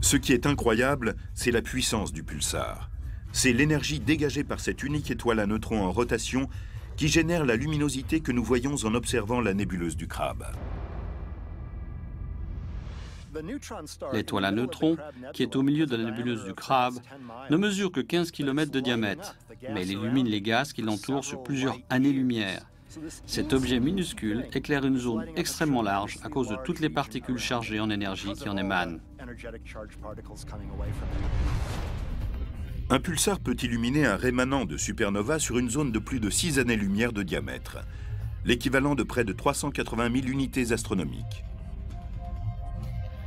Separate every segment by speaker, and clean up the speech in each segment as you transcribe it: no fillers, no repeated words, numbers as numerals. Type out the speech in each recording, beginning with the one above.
Speaker 1: Ce qui est incroyable, c'est la puissance du pulsar. C'est l'énergie dégagée par cette unique étoile à neutrons en rotation qui génère la luminosité que nous voyons en observant la nébuleuse du Crabe.
Speaker 2: L'étoile à neutrons, qui est au milieu de la nébuleuse du Crabe, ne mesure que 15 km de diamètre, mais elle illumine les gaz qui l'entourent sur plusieurs années-lumière. Cet objet minuscule éclaire une zone extrêmement large à cause de toutes les particules chargées en énergie qui en émanent.
Speaker 1: Un pulsar peut illuminer un rémanent de supernova sur une zone de plus de 6 années-lumière de diamètre, l'équivalent de près de 380 000 unités astronomiques.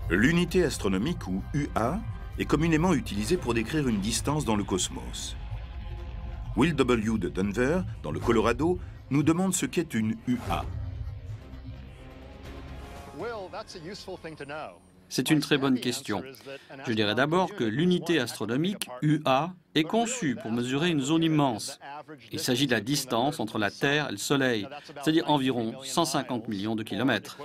Speaker 1: L'unité astronomique, ou UA, est communément utilisée pour décrire une distance dans le cosmos. Will W. de Denver, dans le Colorado, nous demande ce qu'est une UA.
Speaker 2: C'est une très bonne question. Je dirais d'abord que l'unité astronomique, UA, est conçue pour mesurer une zone immense. Il s'agit de la distance entre la Terre et le Soleil, c'est-à-dire environ 150 millions de kilomètres.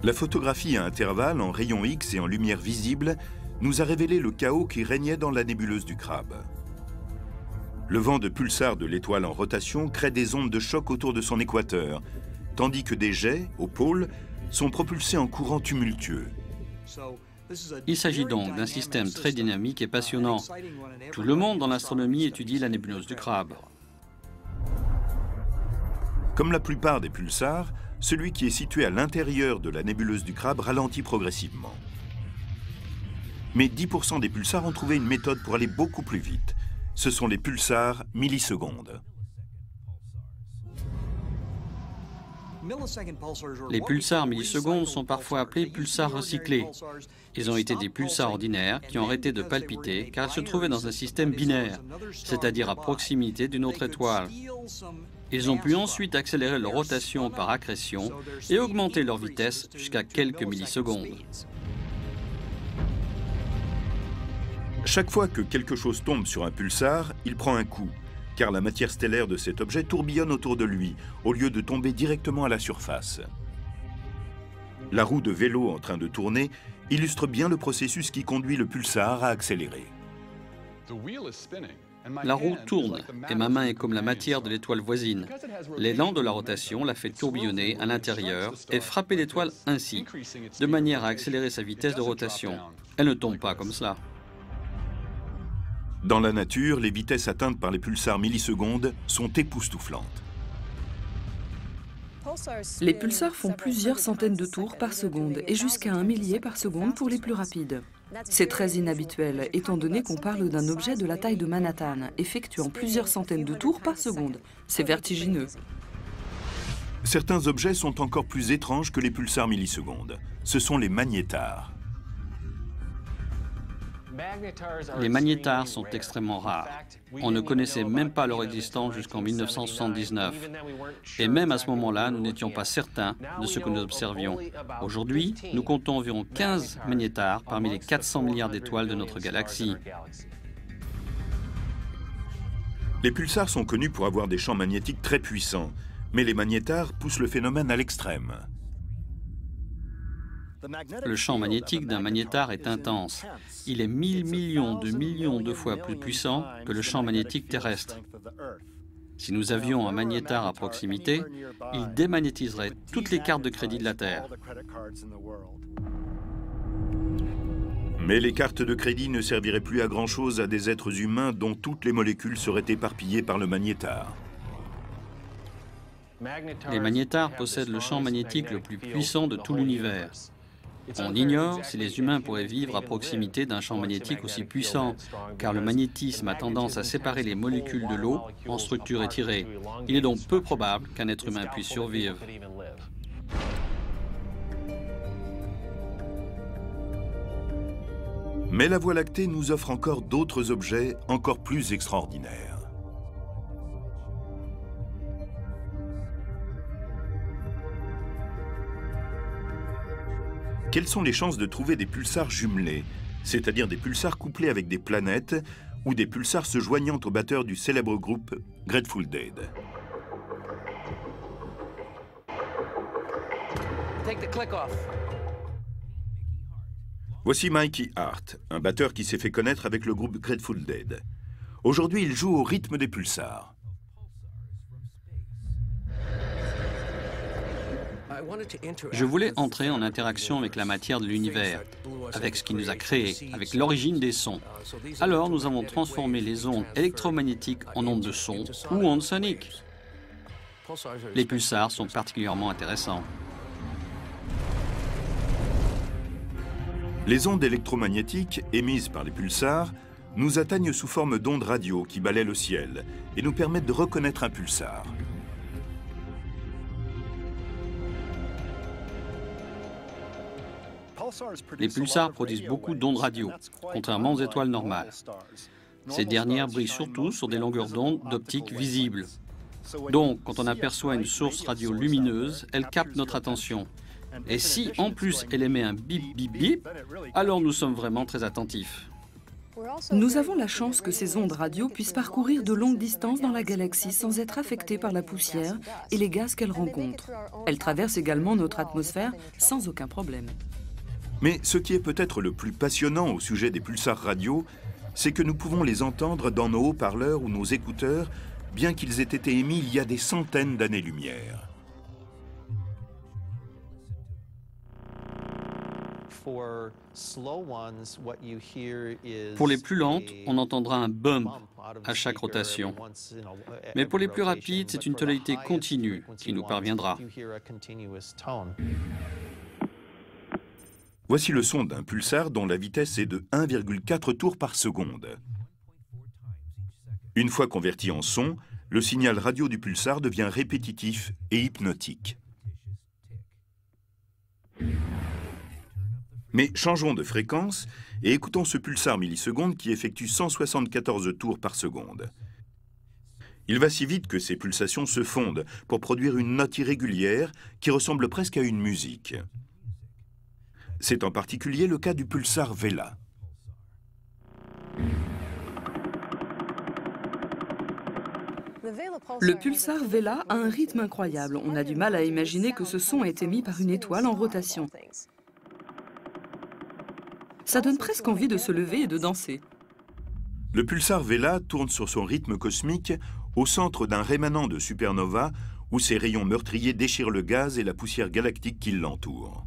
Speaker 1: La photographie à intervalles en rayons X et en lumière visible nous a révélé le chaos qui régnait dans la nébuleuse du Crabe. Le vent de pulsar de l'étoile en rotation crée des ondes de choc autour de son équateur, tandis que des jets, au pôle, sont propulsés en courant tumultueux.
Speaker 2: Il s'agit donc d'un système très dynamique et passionnant. Tout le monde dans l'astronomie étudie la nébuleuse du Crabe.
Speaker 1: Comme la plupart des pulsars, celui qui est situé à l'intérieur de la nébuleuse du Crabe ralentit progressivement. Mais 10% des pulsars ont trouvé une méthode pour aller beaucoup plus vite. Ce sont les pulsars millisecondes.
Speaker 2: Les pulsars millisecondes sont parfois appelés pulsars recyclés. Ils ont été des pulsars ordinaires qui ont arrêté de palpiter car ils se trouvaient dans un système binaire, c'est-à-dire à proximité d'une autre étoile. Ils ont pu ensuite accélérer leur rotation par accrétion et augmenter leur vitesse jusqu'à quelques millisecondes.
Speaker 1: Chaque fois que quelque chose tombe sur un pulsar, il prend un coup, car la matière stellaire de cet objet tourbillonne autour de lui, au lieu de tomber directement à la surface. La roue de vélo en train de tourner illustre bien le processus qui conduit le pulsar à accélérer.
Speaker 2: La roue tourne et ma main est comme la matière de l'étoile voisine. L'élan de la rotation la fait tourbillonner à l'intérieur et frapper l'étoile ainsi, de manière à accélérer sa vitesse de rotation. Elle ne tombe pas comme cela.
Speaker 1: Dans la nature, les vitesses atteintes par les pulsars millisecondes sont époustouflantes.
Speaker 3: Les pulsars font plusieurs centaines de tours par seconde et jusqu'à 1 millier par seconde pour les plus rapides. C'est très inhabituel, étant donné qu'on parle d'un objet de la taille de Manhattan, effectuant plusieurs centaines de tours par seconde. C'est vertigineux.
Speaker 1: Certains objets sont encore plus étranges que les pulsars millisecondes. Ce sont les magnétars.
Speaker 2: Les magnétars sont extrêmement rares. On ne connaissait même pas leur existence jusqu'en 1979. Et même à ce moment-là, nous n'étions pas certains de ce que nous observions. Aujourd'hui, nous comptons environ 15 magnétars parmi les 400 milliards d'étoiles de notre galaxie.
Speaker 1: Les pulsars sont connus pour avoir des champs magnétiques très puissants, mais les magnétars poussent le phénomène à l'extrême.
Speaker 2: Le champ magnétique d'un magnétar est intense. Il est 1000 millions de fois plus puissant que le champ magnétique terrestre. Si nous avions un magnétar à proximité, il démagnétiserait toutes les cartes de crédit de la Terre.
Speaker 1: Mais les cartes de crédit ne serviraient plus à grand-chose à des êtres humains dont toutes les molécules seraient éparpillées par le magnétar.
Speaker 2: Les magnétars possèdent le champ magnétique le plus puissant de tout l'univers. On ignore si les humains pourraient vivre à proximité d'un champ magnétique aussi puissant, car le magnétisme a tendance à séparer les molécules de l'eau en structures étirées. Il est donc peu probable qu'un être humain puisse survivre.
Speaker 1: Mais la Voie lactée nous offre encore d'autres objets encore plus extraordinaires. Quelles sont les chances de trouver des pulsars jumelés, c'est-à-dire des pulsars couplés avec des planètes ou des pulsars se joignant au batteur du célèbre groupe Grateful Dead? Voici Mikey Hart, un batteur qui s'est fait connaître avec le groupe Grateful Dead. Aujourd'hui, il joue au rythme des pulsars.
Speaker 2: Je voulais entrer en interaction avec la matière de l'univers, avec ce qui nous a créés, avec l'origine des sons. Alors nous avons transformé les ondes électromagnétiques en ondes de son ou ondes soniques. Les pulsars sont particulièrement intéressants.
Speaker 1: Les ondes électromagnétiques émises par les pulsars nous atteignent sous forme d'ondes radio qui balaient le ciel et nous permettent de reconnaître un pulsar.
Speaker 2: Les pulsars produisent beaucoup d'ondes radio, contrairement aux étoiles normales. Ces dernières brillent surtout sur des longueurs d'onde d'optique visibles. Donc, quand on aperçoit une source radio lumineuse, elle capte notre attention. Et si, en plus, elle émet un bip bip bip, alors nous sommes vraiment très attentifs.
Speaker 3: Nous avons la chance que ces ondes radio puissent parcourir de longues distances dans la galaxie sans être affectées par la poussière et les gaz qu'elles rencontrent. Elles traversent également notre atmosphère sans aucun problème.
Speaker 1: Mais ce qui est peut-être le plus passionnant au sujet des pulsars radio, c'est que nous pouvons les entendre dans nos haut-parleurs ou nos écouteurs, bien qu'ils aient été émis il y a des centaines d'années-lumière.
Speaker 2: Pour les plus lentes, on entendra un bump à chaque rotation. Mais pour les plus rapides, c'est une tonalité continue qui nous parviendra.
Speaker 1: Voici le son d'un pulsar dont la vitesse est de 1,4 tours par seconde. Une fois converti en son, le signal radio du pulsar devient répétitif et hypnotique. Mais changeons de fréquence et écoutons ce pulsar milliseconde qui effectue 174 tours par seconde. Il va si vite que ces pulsations se fondent pour produire une note irrégulière qui ressemble presque à une musique. C'est en particulier le cas du pulsar Vela.
Speaker 3: Le pulsar Vela a un rythme incroyable. On a du mal à imaginer que ce son est émis par une étoile en rotation. Ça donne presque envie de se lever et de danser.
Speaker 1: Le pulsar Vela tourne sur son rythme cosmique au centre d'un rémanent de supernova où ses rayons meurtriers déchirent le gaz et la poussière galactique qui l'entoure.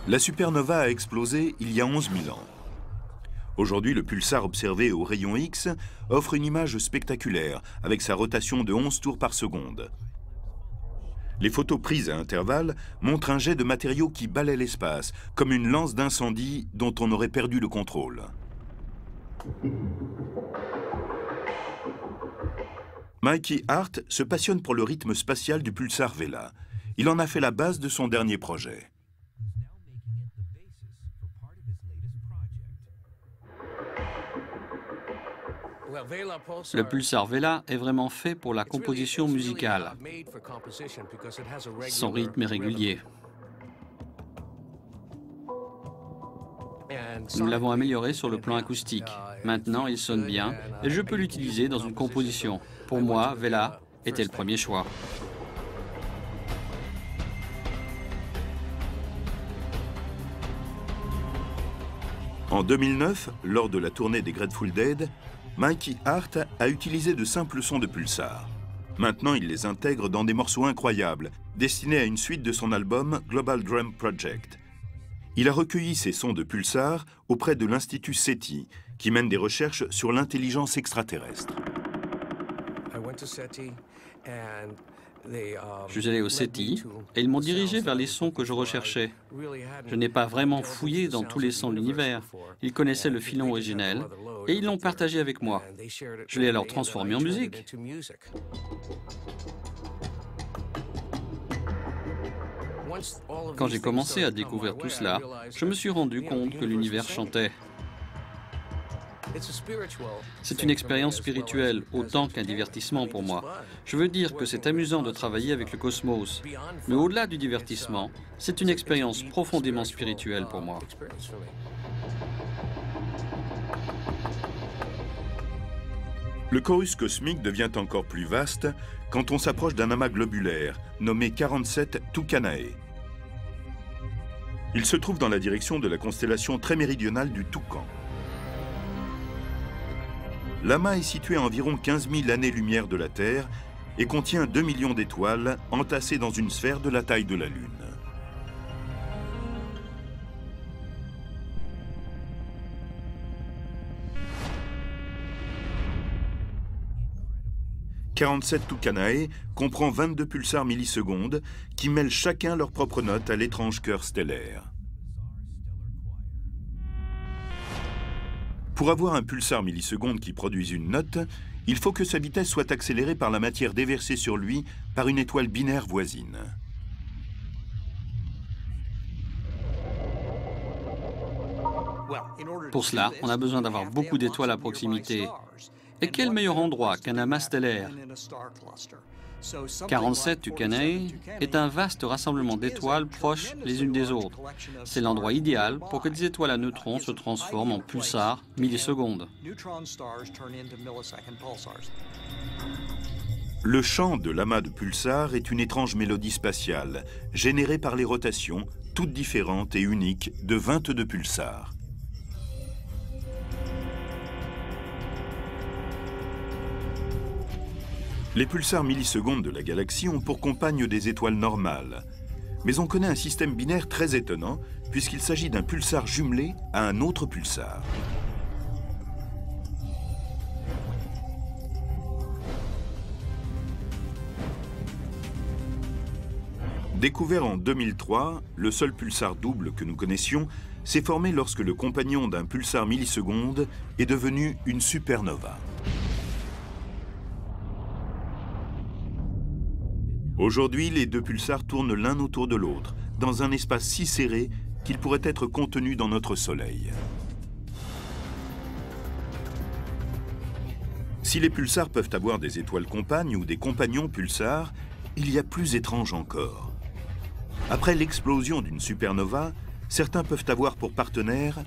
Speaker 1: La supernova a explosé il y a 11 000 ans. Aujourd'hui, le pulsar observé au rayon X offre une image spectaculaire avec sa rotation de 11 tours par seconde. Les photos prises à intervalles montrent un jet de matériaux qui balaie l'espace, comme une lance d'incendie dont on aurait perdu le contrôle. Mikey Hart se passionne pour le rythme spatial du pulsar Vela. Il en a fait la base de son dernier projet.
Speaker 2: Le pulsar Vela est vraiment fait pour la composition musicale. Son rythme est régulier. Nous l'avons amélioré sur le plan acoustique. Maintenant, il sonne bien et je peux l'utiliser dans une composition. Pour moi, Vela était le premier choix.
Speaker 1: En 2009, lors de la tournée des Grateful Dead, Mikey Hart a utilisé de simples sons de pulsar. Maintenant, il les intègre dans des morceaux incroyables, destinés à une suite de son album Global Drum Project. Il a recueilli ces sons de pulsar auprès de l'Institut SETI, qui mène des recherches sur l'intelligence extraterrestre.
Speaker 2: Je suis allé au SETI et ils m'ont dirigé vers les sons que je recherchais. Je n'ai pas vraiment fouillé dans tous les sons de l'univers. Ils connaissaient le filon originel et ils l'ont partagé avec moi. Je l'ai alors transformé en musique. Quand j'ai commencé à découvrir tout cela, je me suis rendu compte que l'univers chantait. C'est une expérience spirituelle autant qu'un divertissement pour moi. Je veux dire que c'est amusant de travailler avec le cosmos, mais au-delà du divertissement, c'est une expérience profondément spirituelle pour moi.
Speaker 1: Le chorus cosmique devient encore plus vaste quand on s'approche d'un amas globulaire nommé 47 Tucanae. Il se trouve dans la direction de la constellation très méridionale du Toucan. L'amas est situé à environ 15 000 années-lumière de la Terre et contient 2 millions d'étoiles entassées dans une sphère de la taille de la Lune. « 47 Tucanae comprend 22 pulsars millisecondes qui mêlent chacun leur propre note à l'étrange chœur stellaire. Pour avoir un pulsar milliseconde qui produise une note, il faut que sa vitesse soit accélérée par la matière déversée sur lui par une étoile binaire voisine.
Speaker 2: Pour cela, on a besoin d'avoir beaucoup d'étoiles à proximité. Et quel meilleur endroit qu'un amas stellaire? 47 Tucanae est un vaste rassemblement d'étoiles proches les unes des autres. C'est l'endroit idéal pour que des étoiles à neutrons se transforment en pulsars millisecondes.
Speaker 1: Le chant de l'amas de pulsars est une étrange mélodie spatiale, générée par les rotations, toutes différentes et uniques, de 22 pulsars. Les pulsars millisecondes de la galaxie ont pour compagne des étoiles normales. Mais on connaît un système binaire très étonnant, puisqu'il s'agit d'un pulsar jumelé à un autre pulsar. Découvert en 2003, le seul pulsar double que nous connaissions s'est formé lorsque le compagnon d'un pulsar milliseconde est devenu une supernova. Aujourd'hui, les deux pulsars tournent l'un autour de l'autre, dans un espace si serré qu'ils pourraient être contenus dans notre Soleil. Si les pulsars peuvent avoir des étoiles compagnes ou des compagnons pulsars, il y a plus étrange encore. Après l'explosion d'une supernova, certains peuvent avoir pour partenaire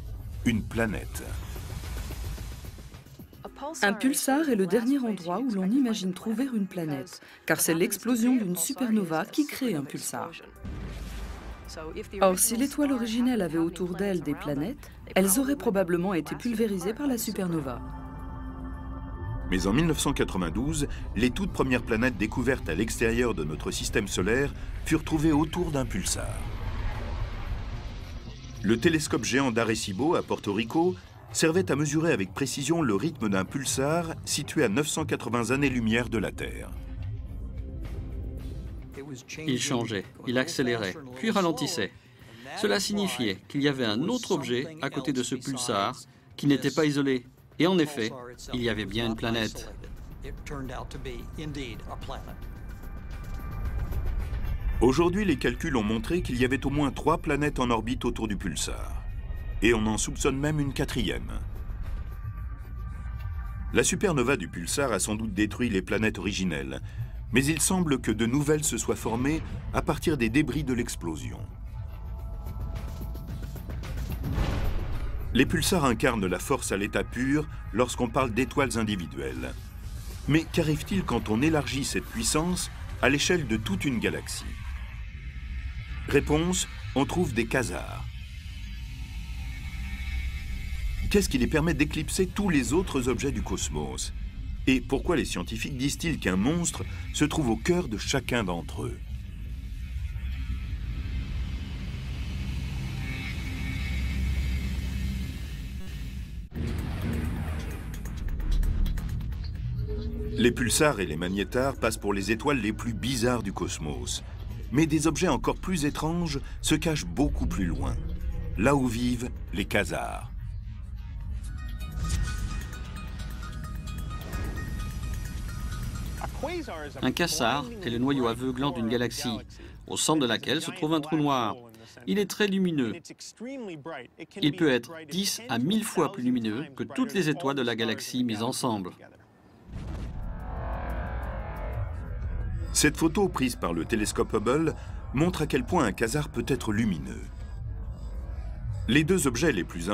Speaker 1: une planète.
Speaker 3: Un pulsar est le dernier endroit où l'on imagine trouver une planète, car c'est l'explosion d'une supernova qui crée un pulsar. Or, si l'étoile originelle avait autour d'elle des planètes, elles auraient probablement été pulvérisées par la supernova.
Speaker 1: Mais en 1992, les toutes premières planètes découvertes à l'extérieur de notre système solaire furent trouvées autour d'un pulsar. Le télescope géant d'Arecibo, à Porto Rico, servait à mesurer avec précision le rythme d'un pulsar situé à 980 années-lumière de la Terre.
Speaker 2: Il changeait, il accélérait, puis ralentissait. Cela signifiait qu'il y avait un autre objet à côté de ce pulsar qui n'était pas isolé. Et en effet, il y avait bien une planète.
Speaker 1: Aujourd'hui, les calculs ont montré qu'il y avait au moins 3 planètes en orbite autour du pulsar. Et on en soupçonne même une 4e. La supernova du pulsar a sans doute détruit les planètes originelles, mais il semble que de nouvelles se soient formées à partir des débris de l'explosion. Les pulsars incarnent la force à l'état pur lorsqu'on parle d'étoiles individuelles. Mais qu'arrive-t-il quand on élargit cette puissance à l'échelle de toute une galaxie? Réponse, on trouve des quasars. Qu'est-ce qui les permet d'éclipser tous les autres objets du cosmos? Et pourquoi les scientifiques disent-ils qu'un monstre se trouve au cœur de chacun d'entre eux? Les pulsars et les magnétars passent pour les étoiles les plus bizarres du cosmos. Mais des objets encore plus étranges se cachent beaucoup plus loin, là où vivent les quasars.
Speaker 2: Un quasar est le noyau aveuglant d'une galaxie, au centre de laquelle se trouve un trou noir. Il est très lumineux. Il peut être 10 à 1000 fois plus lumineux que toutes les étoiles de la galaxie mises ensemble.
Speaker 1: Cette photo prise par le télescope Hubble montre à quel point un quasar peut être lumineux. Les deux objets les plus